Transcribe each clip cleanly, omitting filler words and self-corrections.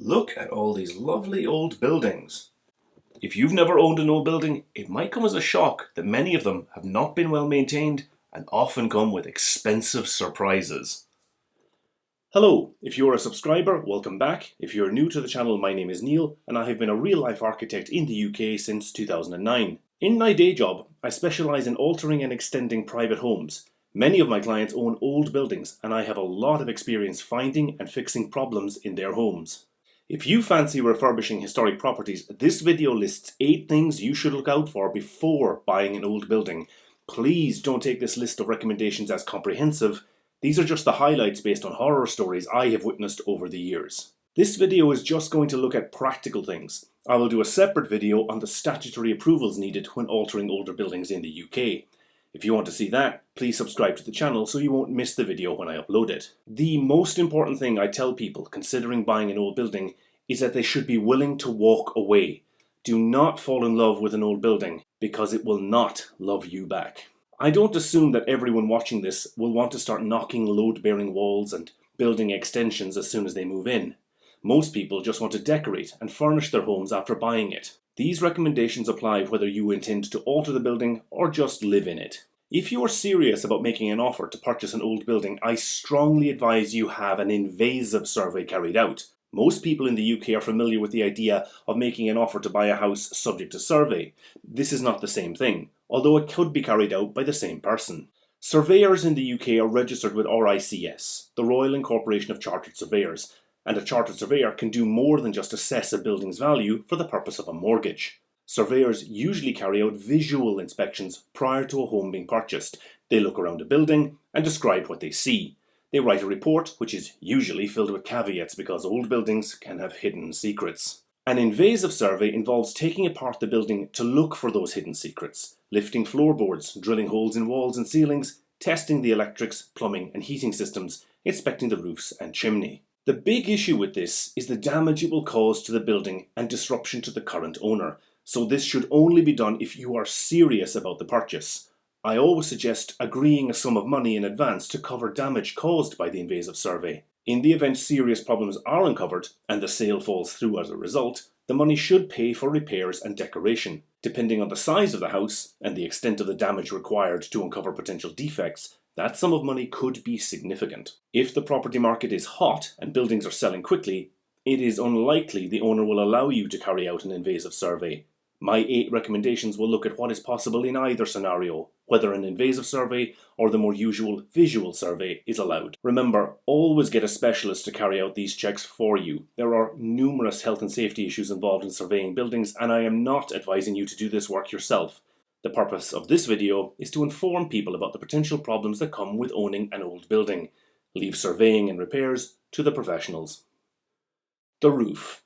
Look at all these lovely old buildings. If you've never owned an old building, it might come as a shock that many of them have not been well maintained and often come with expensive surprises. Hello, if you're a subscriber, welcome back. If you're new to the channel, my name is Neil and I have been a real-life architect in the UK since 2009. In my day job, I specialise in altering and extending private homes. Many of my clients own old buildings and I have a lot of experience finding and fixing problems in their homes. If you fancy refurbishing historic properties, this video lists 8 things you should look out for before buying an old building. Please don't take this list of recommendations as comprehensive. These are just the highlights based on horror stories I have witnessed over the years. This video is just going to look at practical things. I will do a separate video on the statutory approvals needed when altering older buildings in the UK. If you want to see that, please subscribe to the channel so you won't miss the video when I upload it. The most important thing I tell people considering buying an old building is that they should be willing to walk away. Do not fall in love with an old building because it will not love you back. I don't assume that everyone watching this will want to start knocking load-bearing walls and building extensions as soon as they move in. Most people just want to decorate and furnish their homes after buying it. These recommendations apply whether you intend to alter the building or just live in it. If you are serious about making an offer to purchase an old building, I strongly advise you have an invasive survey carried out. Most people in the UK are familiar with the idea of making an offer to buy a house subject to survey. This is not the same thing, although it could be carried out by the same person. Surveyors in the UK are registered with RICS, the Royal Incorporation of Chartered Surveyors, and a chartered surveyor can do more than just assess a building's value for the purpose of a mortgage. Surveyors usually carry out visual inspections prior to a home being purchased. They look around a building and describe what they see. They write a report, which is usually filled with caveats because old buildings can have hidden secrets. An invasive survey involves taking apart the building to look for those hidden secrets, lifting floorboards, drilling holes in walls and ceilings, testing the electrics, plumbing and heating systems, inspecting the roofs and chimney. The big issue with this is the damage it will cause to the building and disruption to the current owner, so this should only be done if you are serious about the purchase. I always suggest agreeing a sum of money in advance to cover damage caused by the invasive survey. In the event serious problems are uncovered and the sale falls through as a result, the money should pay for repairs and decoration. Depending on the size of the house and the extent of the damage required to uncover potential defects, that sum of money could be significant. If the property market is hot and buildings are selling quickly, it is unlikely the owner will allow you to carry out an invasive survey. My 8 recommendations will look at what is possible in either scenario, whether an invasive survey or the more usual visual survey is allowed. Remember, always get a specialist to carry out these checks for you. There are numerous health and safety issues involved in surveying buildings, and I am not advising you to do this work yourself. The purpose of this video is to inform people about the potential problems that come with owning an old building. Leave surveying and repairs to the professionals. The roof.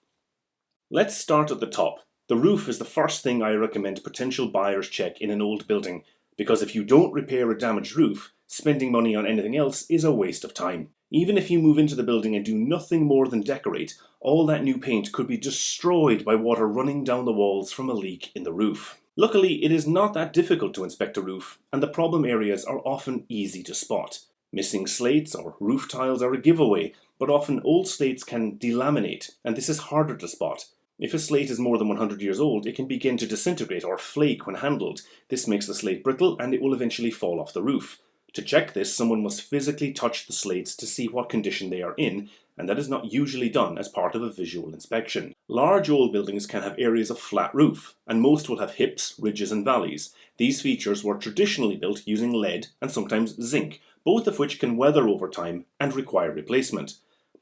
Let's start at the top. The roof is the first thing I recommend potential buyers check in an old building, because if you don't repair a damaged roof, spending money on anything else is a waste of time. Even if you move into the building and do nothing more than decorate, all that new paint could be destroyed by water running down the walls from a leak in the roof. Luckily, it is not that difficult to inspect a roof, and the problem areas are often easy to spot. Missing slates or roof tiles are a giveaway, but often old slates can delaminate, and this is harder to spot. If a slate is more than 100 years old, it can begin to disintegrate or flake when handled. This makes the slate brittle and it will eventually fall off the roof. To check this, someone must physically touch the slates to see what condition they are in, and that is not usually done as part of a visual inspection. Large old buildings can have areas of flat roof, and most will have hips, ridges and valleys. These features were traditionally built using lead and sometimes zinc, both of which can weather over time and require replacement.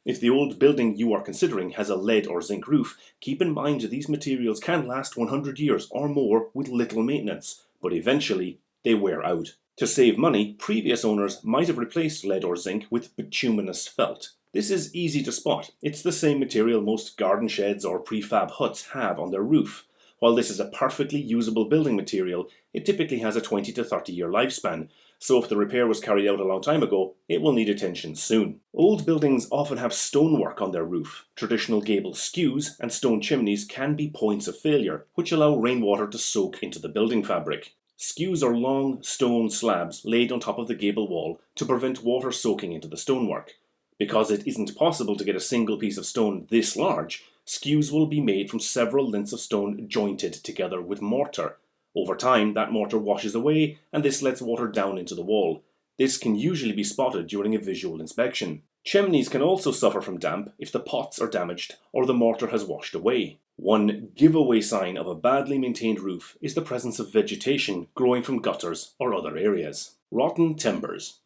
If the old building you are considering has a lead or zinc roof, keep in mind that these materials can last 100 years or more with little maintenance, but eventually they wear out. To save money, previous owners might have replaced lead or zinc with bituminous felt. This is easy to spot. It's the same material most garden sheds or prefab huts have on their roof. While this is a perfectly usable building material, it typically has a 20 to 30 year lifespan, so if the repair was carried out a long time ago, it will need attention soon. Old buildings often have stonework on their roof. Traditional gable skews and stone chimneys can be points of failure, which allow rainwater to soak into the building fabric. Skews are long stone slabs laid on top of the gable wall to prevent water soaking into the stonework. Because it isn't possible to get a single piece of stone this large, skews will be made from several lengths of stone jointed together with mortar. Over time, that mortar washes away, and this lets water down into the wall. This can usually be spotted during a visual inspection. Chimneys can also suffer from damp if the pots are damaged or the mortar has washed away. One giveaway sign of a badly maintained roof is the presence of vegetation growing from gutters or other areas. Rotten timbers.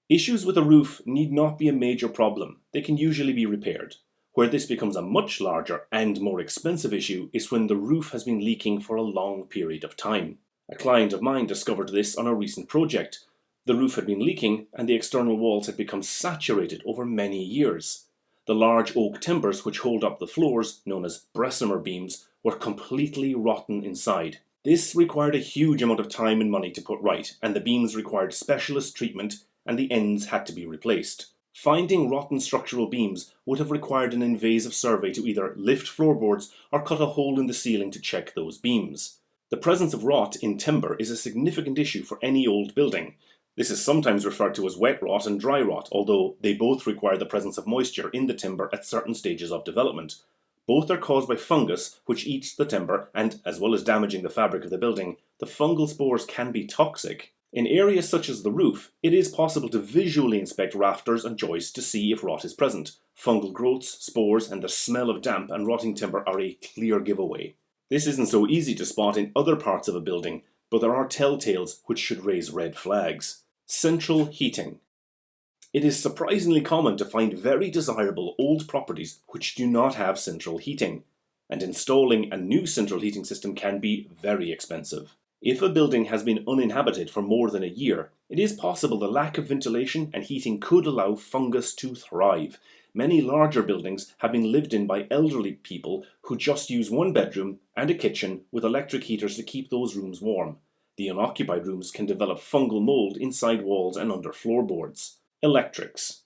Issues with a roof need not be a major problem. They can usually be repaired. Where this becomes a much larger and more expensive issue is when the roof has been leaking for a long period of time. A client of mine discovered this on a recent project. The roof had been leaking and the external walls had become saturated over many years. The large oak timbers which hold up the floors, known as Bessemer beams, were completely rotten inside. This required a huge amount of time and money to put right, and the beams required specialist treatment and the ends had to be replaced. Finding rotten structural beams would have required an invasive survey to either lift floorboards or cut a hole in the ceiling to check those beams. The presence of rot in timber is a significant issue for any old building. This is sometimes referred to as wet rot and dry rot, although they both require the presence of moisture in the timber at certain stages of development. Both are caused by fungus, which eats the timber, and, as well as damaging the fabric of the building, the fungal spores can be toxic. In areas such as the roof, it is possible to visually inspect rafters and joists to see if rot is present. Fungal growths, spores, and the smell of damp and rotting timber are a clear giveaway. This isn't so easy to spot in other parts of a building, but there are telltales which should raise red flags. Central heating. It is surprisingly common to find very desirable old properties which do not have central heating, and installing a new central heating system can be very expensive. If a building has been uninhabited for more than a year, it is possible the lack of ventilation and heating could allow fungus to thrive. Many larger buildings have been lived in by elderly people who just use one bedroom and a kitchen with electric heaters to keep those rooms warm. The unoccupied rooms can develop fungal mold inside walls and under floorboards. Electrics.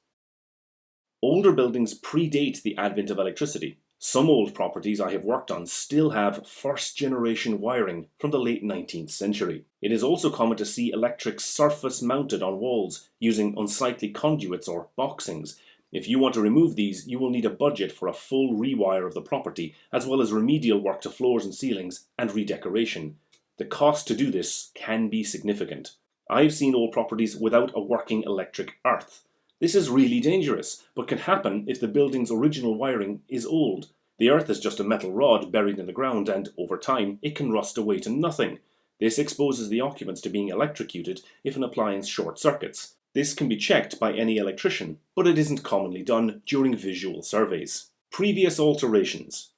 Older buildings predate the advent of electricity. Some old properties I have worked on still have first-generation wiring from the late 19th century. It is also common to see electrics surface-mounted on walls using unsightly conduits or boxings. If you want to remove these, you will need a budget for a full rewire of the property, as well as remedial work to floors and ceilings and redecoration. The cost to do this can be significant. I've seen old properties without a working electric earth. This is really dangerous, but can happen if the building's original wiring is old. The earth is just a metal rod buried in the ground and, over time, it can rust away to nothing. This exposes the occupants to being electrocuted if an appliance short circuits. This can be checked by any electrician, but it isn't commonly done during visual surveys. Previous alterations.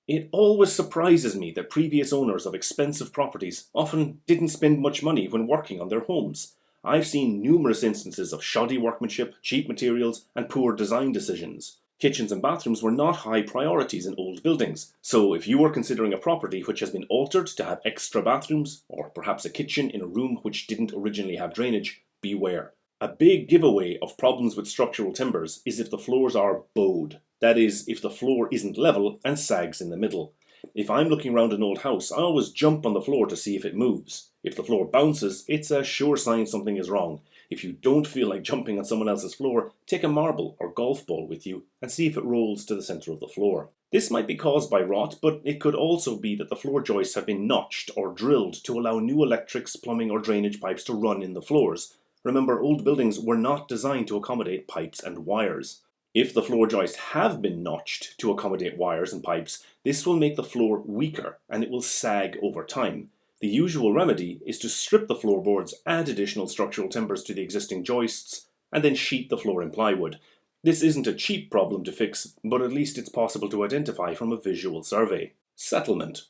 It always surprises me that previous owners of expensive properties often didn't spend much money when working on their homes. I've seen numerous instances of shoddy workmanship, cheap materials, and poor design decisions. Kitchens and bathrooms were not high priorities in old buildings, so if you are considering a property which has been altered to have extra bathrooms, or perhaps a kitchen in a room which didn't originally have drainage, beware. A big giveaway of problems with structural timbers is if the floors are bowed. That is, if the floor isn't level and sags in the middle. If I'm looking around an old house, I always jump on the floor to see if it moves. If the floor bounces, it's a sure sign something is wrong. If you don't feel like jumping on someone else's floor, take a marble or golf ball with you and see if it rolls to the center of the floor. This might be caused by rot, but it could also be that the floor joists have been notched or drilled to allow new electrics, plumbing or drainage pipes to run in the floors. Remember, old buildings were not designed to accommodate pipes and wires. If the floor joists have been notched to accommodate wires and pipes, this will make the floor weaker and it will sag over time. The usual remedy is to strip the floorboards, add additional structural timbers to the existing joists, and then sheet the floor in plywood. This isn't a cheap problem to fix, but at least it's possible to identify from a visual survey. Settlement.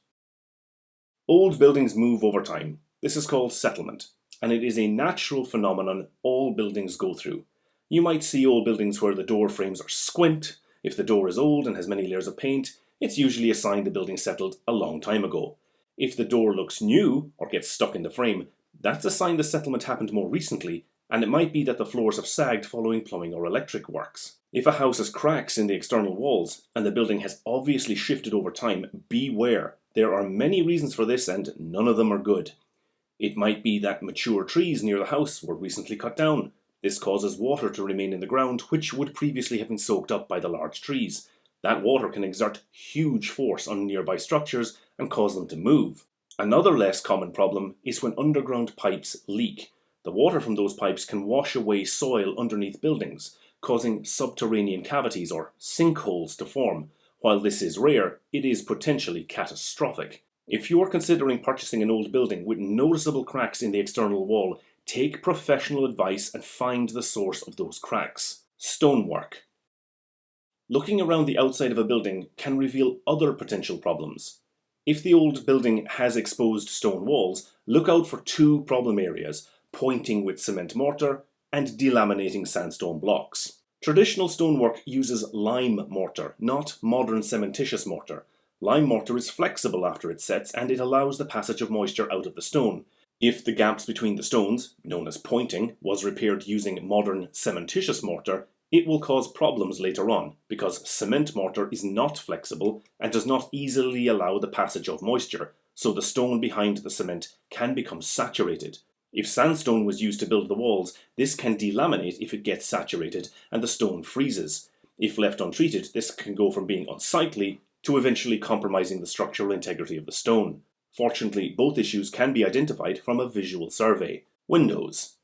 Old buildings move over time. This is called settlement, and it is a natural phenomenon all buildings go through. You might see old buildings where the door frames are squint. If the door is old and has many layers of paint, it's usually a sign the building settled a long time ago. If the door looks new or gets stuck in the frame, that's a sign the settlement happened more recently, and it might be that the floors have sagged following plumbing or electric works. If a house has cracks in the external walls and the building has obviously shifted over time, beware. There are many reasons for this and none of them are good. It might be that mature trees near the house were recently cut down. This causes water to remain in the ground, which would previously have been soaked up by the large trees. That water can exert huge force on nearby structures and cause them to move. Another less common problem is when underground pipes leak. The water from those pipes can wash away soil underneath buildings, causing subterranean cavities or sinkholes to form. While this is rare, it is potentially catastrophic. If you are considering purchasing an old building with noticeable cracks in the external wall, take professional advice and find the source of those cracks. Stonework. Looking around the outside of a building can reveal other potential problems. If the old building has exposed stone walls, look out for two problem areas: pointing with cement mortar and delaminating sandstone blocks. Traditional stonework uses lime mortar, not modern cementitious mortar. Lime mortar is flexible after it sets, and it allows the passage of moisture out of the stone. If the gaps between the stones, known as pointing, was repaired using modern cementitious mortar, it will cause problems later on, because cement mortar is not flexible and does not easily allow the passage of moisture, so the stone behind the cement can become saturated. If sandstone was used to build the walls, this can delaminate if it gets saturated and the stone freezes. If left untreated, this can go from being unsightly to eventually compromising the structural integrity of the stone. Fortunately, both issues can be identified from a visual survey. Windows.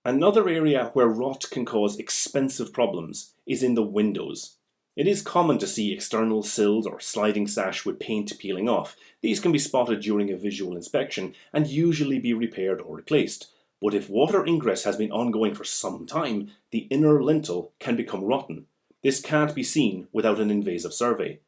Another area where rot can cause expensive problems is in the windows. It is common to see external sills or sliding sash with paint peeling off. These can be spotted during a visual inspection and usually be repaired or replaced. But if water ingress has been ongoing for some time, the inner lintel can become rotten. This can't be seen without an invasive survey.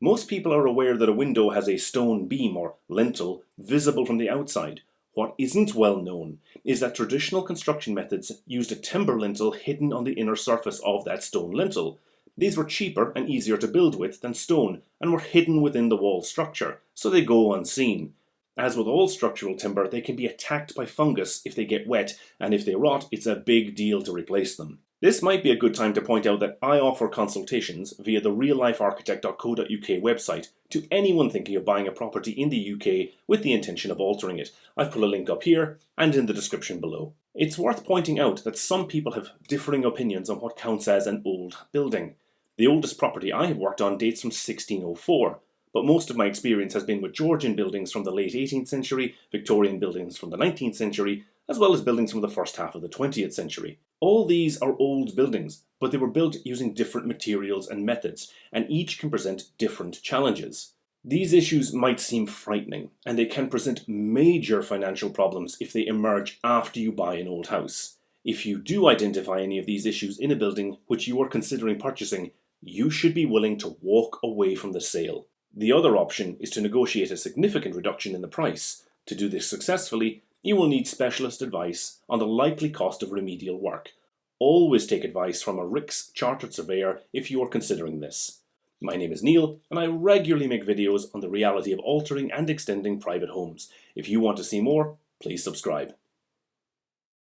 Most people are aware that a window has a stone beam or lintel visible from the outside. What isn't well known is that traditional construction methods used a timber lintel hidden on the inner surface of that stone lintel. These were cheaper and easier to build with than stone and were hidden within the wall structure, so they go unseen. As with all structural timber, they can be attacked by fungus if they get wet, and if they rot, it's a big deal to replace them. This might be a good time to point out that I offer consultations via the reallifearchitect.co.uk website to anyone thinking of buying a property in the UK with the intention of altering it. I've put a link up here and in the description below. It's worth pointing out that some people have differing opinions on what counts as an old building. The oldest property I have worked on dates from 1604, but most of my experience has been with Georgian buildings from the late 18th century, Victorian buildings from the 19th century, as well as buildings from the first half of the 20th century. All these are old buildings, but they were built using different materials and methods, and each can present different challenges. These issues might seem frightening, and they can present major financial problems if they emerge after you buy an old house. If you do identify any of these issues in a building which you are considering purchasing, you should be willing to walk away from the sale. The other option is to negotiate a significant reduction in the price. To do this successfully, you will need specialist advice on the likely cost of remedial work. Always take advice from a RICS chartered surveyor if you are considering this. My name is Neil, and I regularly make videos on the reality of altering and extending private homes. If you want to see more, please subscribe.